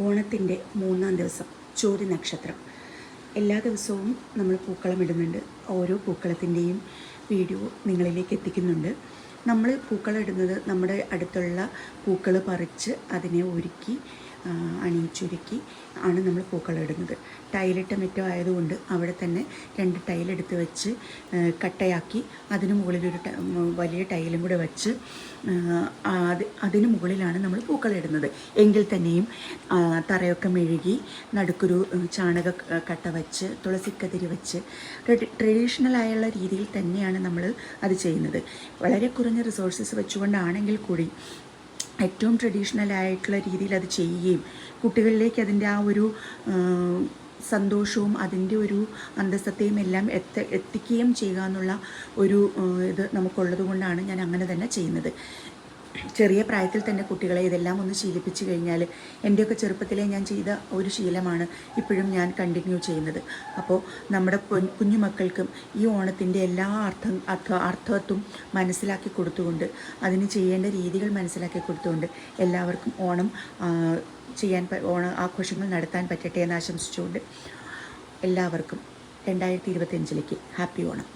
ഓണത്തിൻ്റെ 3-ാം ദിവസം ചോതി നക്ഷത്രം. എല്ലാ ദിവസവും നമ്മൾ പൂക്കളം ഇടുന്നുണ്ട്. ഓരോ പൂക്കളത്തിൻ്റെയും വീഡിയോ നിങ്ങളിലേക്ക് എത്തിക്കുന്നുണ്ട്. നമ്മൾ പൂക്കളം ഇടുന്നത് നമ്മുടെ അടുത്തുള്ള പൂക്കൾ പറിച്ച് അതിനെ ഒരുക്കി അണിയിച്ചൊരുക്കി ആണ് നമ്മൾ പൂക്കളം ഇടുന്നത്. ടൈലിട്ട മുറ്റം ആയതുകൊണ്ട് അവിടെ തന്നെ 2 ടൈലെടുത്ത് വെച്ച് കട്ടയാക്കി അതിന് മുകളിലൊരു വലിയ ടൈലും കൂടെ വെച്ച് അതിന് മുകളിലാണ് നമ്മൾ പൂക്കളം ഇടുന്നത്. എങ്കിൽ തന്നെയും തറയൊക്കെ മെഴുകി നടുക്കൊരു ചാണക കട്ട വെച്ച് തുളസിക്കതിരി വെച്ച് ട്രഡീഷണലായുള്ള രീതിയിൽ തന്നെയാണ് നമ്മൾ അത് ചെയ്യുന്നത്. വളരെ കുറഞ്ഞ റിസോഴ്സസ് വെച്ചുകൊണ്ടാണെങ്കിൽ കൂടി ഏറ്റവും ട്രഡീഷണലായിട്ടുള്ള രീതിയിൽ അത് ചെയ്യുകയും കുട്ടികളിലേക്ക് അതിൻ്റെ ആ ഒരു സന്തോഷവും അതിൻ്റെ ഒരു അന്തസ്സത്തെയും എല്ലാം എത്തിക്കുകയും ചെയ്യുക എന്നുള്ള ഒരു ഇത് നമുക്കുള്ളത് കൊണ്ടാണ് ഞാൻ അങ്ങനെ തന്നെ ചെയ്യുന്നത്. ചെറിയ പ്രായത്തിൽ തന്നെ കുട്ടികളെ ഇതെല്ലാം ഒന്ന് ശീലിപ്പിച്ച് കഴിഞ്ഞാൽ എൻ്റെയൊക്കെ ചെറുപ്പത്തിലെ ഞാൻ ചെയ്ത ഒരു ശീലമാണ് ഇപ്പോഴും ഞാൻ കണ്ടിന്യൂ ചെയ്യുന്നത്. അപ്പോൾ നമ്മുടെ കുഞ്ഞുമക്കൾക്കും ഈ ഓണത്തിൻ്റെ എല്ലാ അർത്ഥത്വം മനസ്സിലാക്കി കൊടുത്തുകൊണ്ട് അതിന് ചെയ്യേണ്ട രീതികൾ മനസ്സിലാക്കി കൊടുത്തുകൊണ്ട് എല്ലാവർക്കും ഓണം ഓണ ആഘോഷങ്ങൾ നടത്താൻ പറ്റട്ടെ എന്ന് ആശംസിച്ചുകൊണ്ട് എല്ലാവർക്കും 2025 ഹാപ്പി ഓണം.